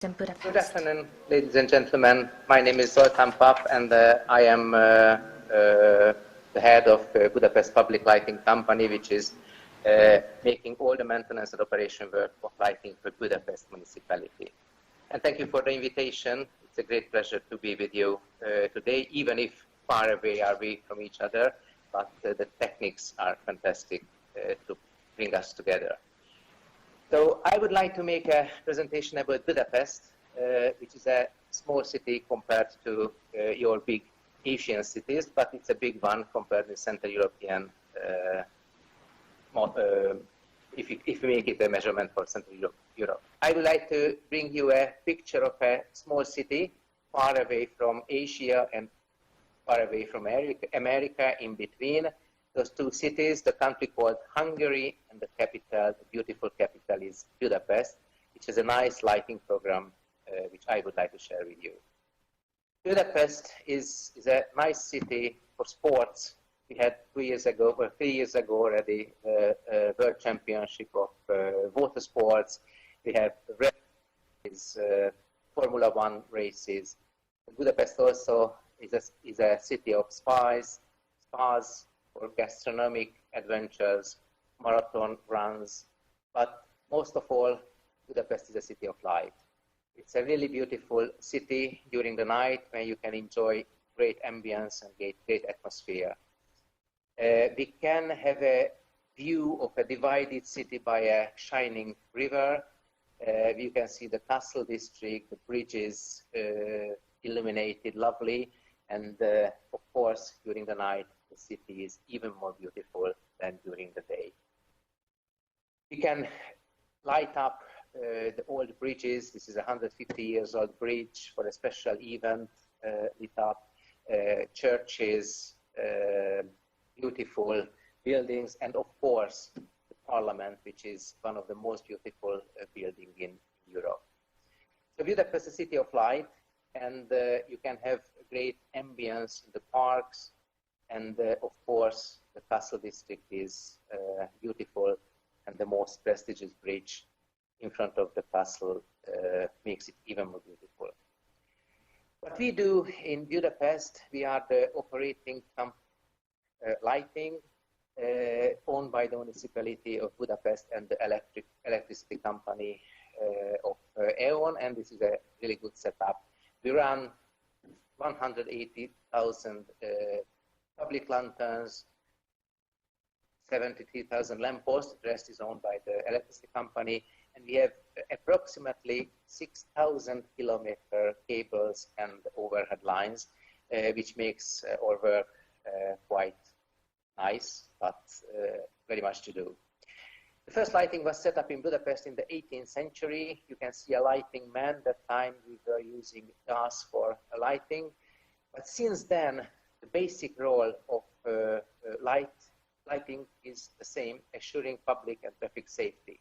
Budapest. Good afternoon, ladies and gentlemen. My name is Zoltan Pap, and I am the head of Budapest Public Lighting Company, which is making all the maintenance and operation work of lighting for Budapest municipality. And thank you for the invitation. It's a great pleasure to be with you today, even if far away are we from each other, but the techniques are fantastic to bring us together. So I would like to make a presentation about Budapest, which is a small city compared to your big Asian cities, but it's a big one compared to Central European, if we make it a measurement for Central Europe. I would like to bring you a picture of a small city far away from Asia and far away from America, in between those two cities, the country called Hungary, and the capital, the beautiful capital, is Budapest, which is a nice lighting program which I would like to share with you. Budapest is a nice city for sports. We had 3 years ago already a World Championship of water sports. We have races, Formula One races. Budapest also is a city of spas for gastronomic adventures, marathon runs, but most of all, Budapest is a city of light. It's a really beautiful city during the night when you can enjoy great ambience and great atmosphere. We can have a view of a divided city by a shining river. You can see the castle district, the bridges illuminated lovely, and of course, during the night, the city is even more beautiful than during the day. We can light up the old bridges. This is a 150 years old bridge for a special event, lit up churches, beautiful buildings, and of course, the parliament, which is one of the most beautiful buildings in Europe. So Budapest is a city of light, and you can have great ambience in the parks, and of course, the castle district is beautiful, and the most prestigious bridge in front of the castle makes it even more beautiful. What we do in Budapest, we are the operating lighting owned by the municipality of Budapest and the electricity company of E.ON, and this is a really good setup. We run 180,000 public lanterns, 73,000 lampposts. The rest is owned by the electricity company, and we have approximately 6,000 kilometer cables and overhead lines, which makes our work quite nice, but very much to do. The first lighting was set up in Budapest in the 18th century. You can see a lighting man. That time we were using gas for lighting, but since then, the basic role of lighting is the same, assuring public and traffic safety.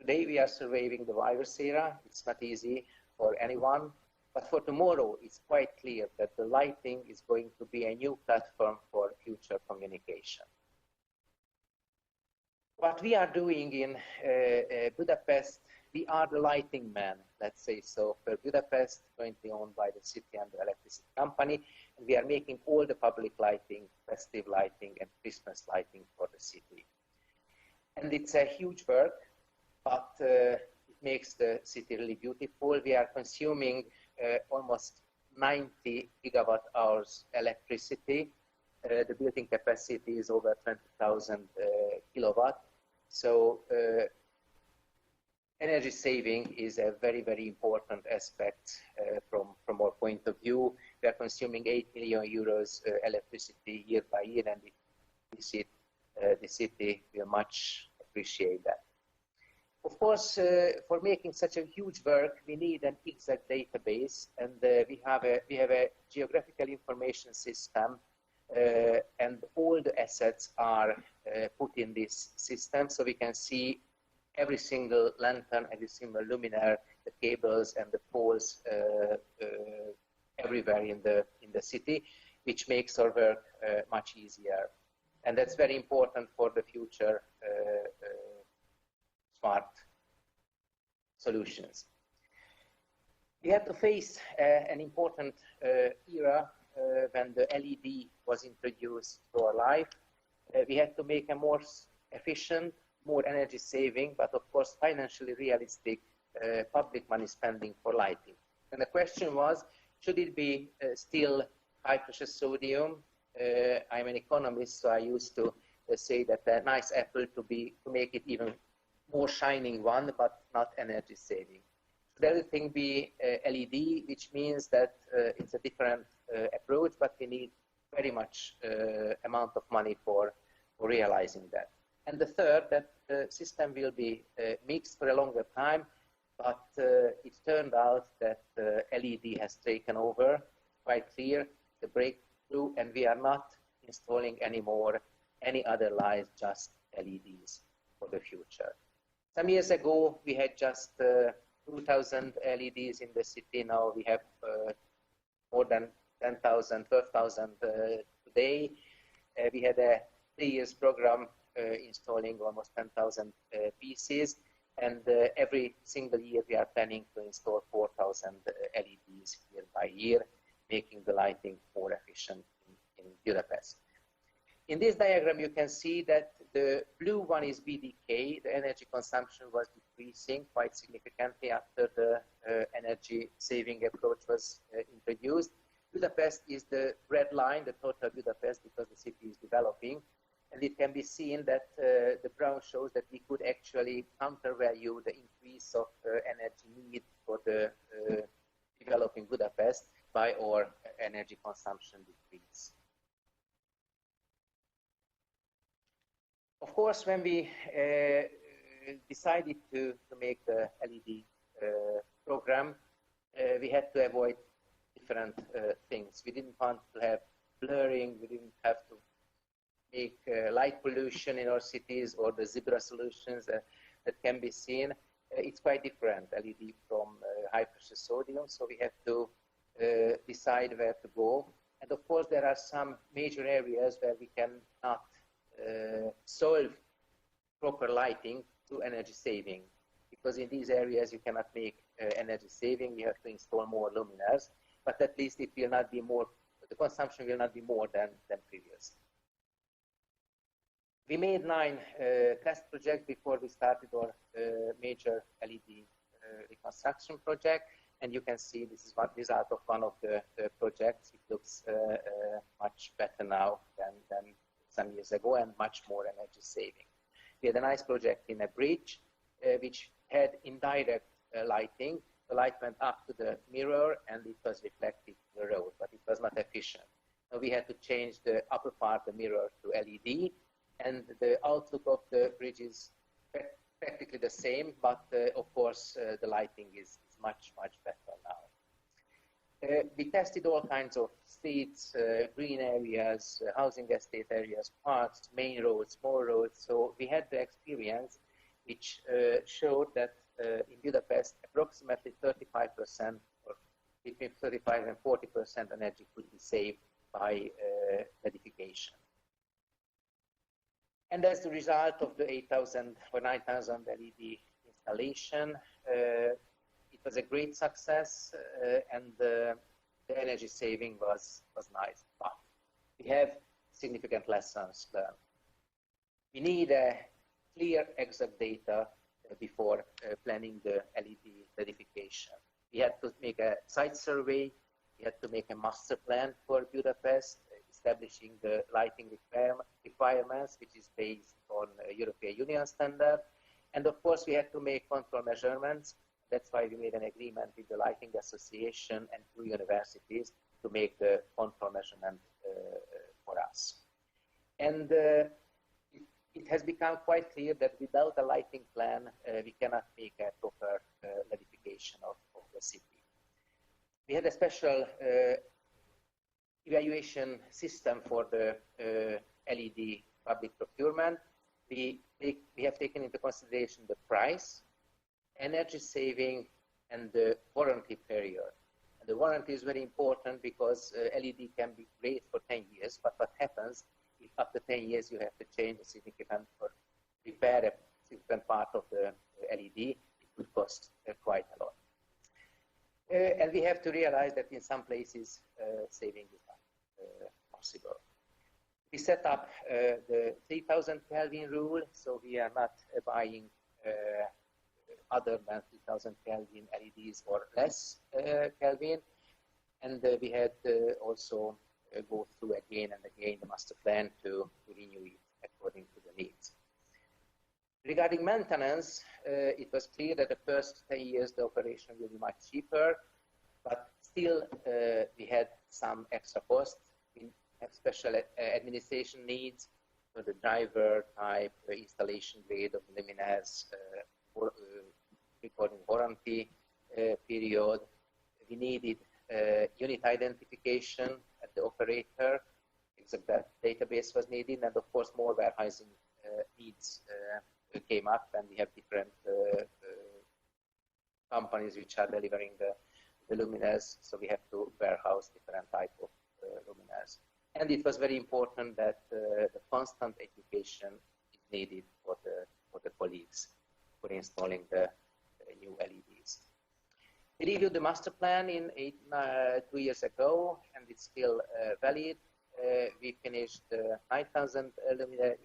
Today we are surviving the virus era. It's not easy for anyone, but for tomorrow it's quite clear that the lighting is going to be a new platform for future communication. What we are doing in Budapest, we are the lighting man, let's say so, for Budapest, jointly owned by the city and the electricity company, and we are making all the public lighting, festive lighting, and Christmas lighting for the city. And it's a huge work, but it makes the city really beautiful. We are consuming almost 90 gigawatt hours electricity. The building capacity is over 20,000 kilowatt. So energy saving is a very, very important aspect from our point of view. We are consuming 8 million euros electricity year by year, and we see the city will much appreciate that. Of course, for making such a huge work, we need an exact database, and we have a geographical information system, and all the assets are put in this system, so we can see every single lantern, every single luminaire, the cables and the poles everywhere in the city, which makes our work much easier. And that's very important for the future smart solutions. We had to face an important era when the LED was introduced to our life. We had to make a more efficient, more energy saving, but of course financially realistic public money spending for lighting. And the question was, should it be still high pressure sodium? I'm an economist, so I used to say that a nice apple to make it even more shining one, but not energy saving. Should everything be LED, which means that it's a different approach, but we need very much amount of money for realizing that. And the third, that the system will be mixed for a longer time, but it turned out that LED has taken over, quite clear, the breakthrough, and we are not installing anymore any other lights, just LEDs for the future. Some years ago, we had just 2,000 LEDs in the city. Now we have more than 10,000, 12,000 today. We had a 3 years program installing almost 10,000 pieces. And every single year we are planning to install 4,000 LEDs year by year, making the lighting more efficient in Budapest. In this diagram, you can see that the blue one is BDK. The energy consumption was decreasing quite significantly after the energy saving approach was introduced. Budapest is the red line, the total Budapest, because the city is developing. And it can be seen that the brown shows that we could actually countervalue the increase of energy need for the developing Budapest by our energy consumption decrease. Of course, when we decided to make the LED program, we had to avoid different things. We didn't want to have blurring, we didn't have to make light pollution in our cities or the zebra solutions that can be seen. It's quite different, LED from high pressure sodium, so we have to decide where to go. And of course, there are some major areas where we cannot solve proper lighting through energy saving, because in these areas you cannot make energy saving, you have to install more luminaires, but at least it will not be more, the consumption will not be more than previous. We made 9 test projects before we started our major LED reconstruction project, and you can see this is one result of one of the projects. It looks much better now than some years ago, and much more energy saving. We had a nice project in a bridge which had indirect lighting. The light went up to the mirror and it was reflected to the road, but it was not efficient. So we had to change the upper part of the mirror to LED, and the outlook of the bridge is practically the same, but of course the lighting is much better now. We tested all kinds of streets, green areas, housing estate areas, parks, main roads, small roads. So we had the experience which showed that in Budapest, approximately 35% or between 35 and 40% energy could be saved by edification. And as the result of the 8,000 or 9,000 LED installation, it was a great success, and the energy saving was nice. But we have significant lessons learned. We need clear, exact data before planning the LED edification. We had to make a site survey. We had to make a master plan for Budapest, establishing the lighting requirements, which is based on European Union standard. And of course, we had to make control measurements. That's why we made an agreement with the Lighting Association and 2 universities to make the control measurement for us. And it has become quite clear that without a lighting plan, we cannot make a proper edification of the city. We had a special evaluation system for the LED public procurement. We have taken into consideration the price, energy saving, and the warranty period. And the warranty is very important because LED can be great for 10 years, but what happens if after 10 years you have to change a significant or repair a significant part of the LED, it would cost quite a lot. And we have to realize that in some places saving is not possible. We set up the 3000 Kelvin rule, so we are not buying other than 3000 Kelvin LEDs or less Kelvin. And we had also go through again and again the master plan to renew it according to the needs. Regarding maintenance, it was clear that the first 10 years the operation will be much cheaper, but still we had some extra costs. We have special administration needs, so the driver type, installation grade of luminaires, recording warranty period. We needed unit identification at the operator, except that database was needed, and of course more warehousing needs came up, and we have different companies which are delivering the luminaires, so we have to warehouse different type of luminaires. And it was very important that the constant education is needed for the colleagues for installing the new LEDs. We reviewed the master plan in 2 years ago, and it's still valid. We finished 9,000 luminaire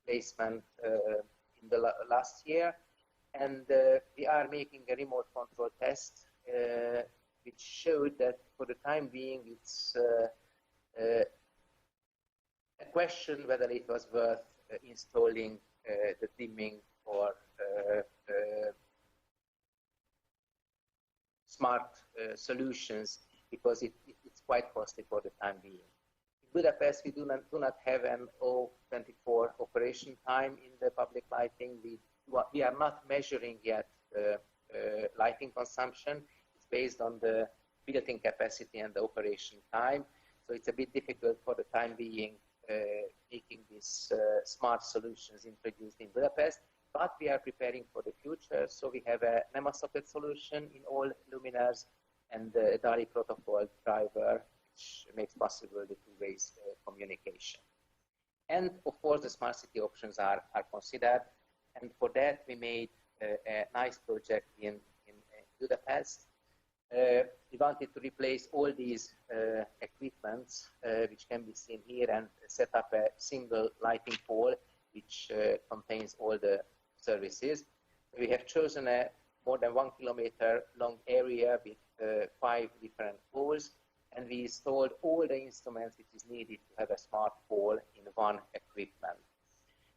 placement in the last year, and we are making a remote control test which showed that for the time being it's a question whether it was worth installing the dimming or smart solutions, because it's quite costly for the time being. In Budapest, we do not have an 24 operation time in the public lighting. We are not measuring yet lighting consumption. It's based on the built-in capacity and the operation time. So it's a bit difficult for the time being making these smart solutions introduced in Budapest, but we are preparing for the future. So we have a NEMA socket solution in all luminaires and a DALI protocol driver, which makes possible the two-way communication. And of course, the smart city options are considered. And for that, we made a nice project in Budapest. We wanted to replace all these equipments, which can be seen here, and set up a single lighting pole, which contains all the services. We have chosen a more than 1 kilometer long area with 5 different poles, and we installed all the instruments which is needed to have a smart pole in one equipment.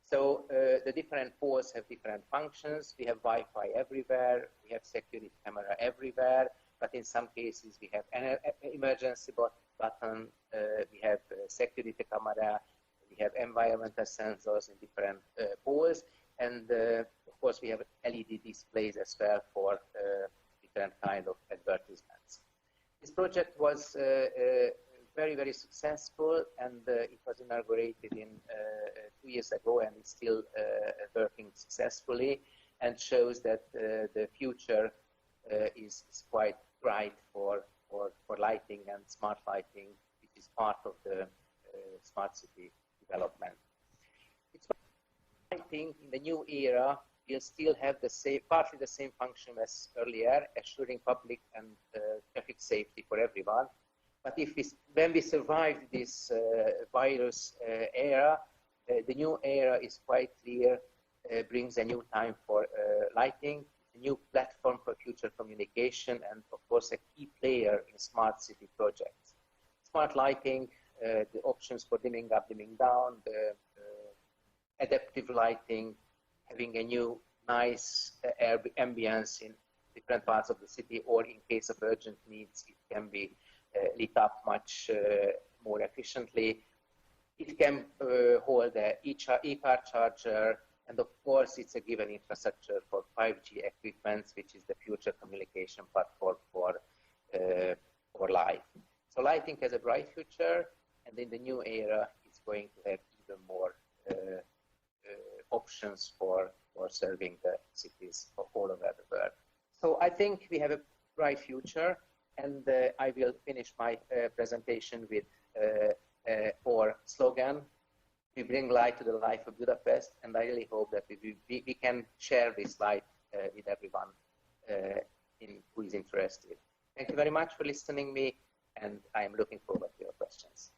So the different poles have different functions. We have Wi-Fi everywhere, we have security camera everywhere, but in some cases we have an emergency button, we have security camera, we have environmental sensors in different poles, and of course we have LED displays as well for different kind of advertisements. This project was very, very successful, and it was inaugurated in 2 years ago, and it's still working successfully, and shows that the future is quite bright for lighting and smart lighting, which is part of the smart city development. It's lighting in the new era will still have the same, partly the same function as earlier, assuring public and traffic safety for everyone. But when we survive this virus era, the new era is quite clear, brings a new time for lighting, a new platform for future communication, and of course a key player in smart city projects. Smart lighting, the options for dimming up, dimming down, the adaptive lighting, having a new nice ambience in different parts of the city, or in case of urgent needs, it can be lit up much more efficiently. It can hold a e-car charger, and of course it's a given infrastructure for 5G equipment, which is the future communication platform for life. So lighting has a bright future, and in the new era it's going to have even more options for serving the cities all over the world. So I think we have a bright future, and I will finish my presentation with our slogan: we bring light to the life of Budapest, and I really hope that we can share this light with everyone who is interested. Thank you very much for listening to me, and I am looking forward to your questions.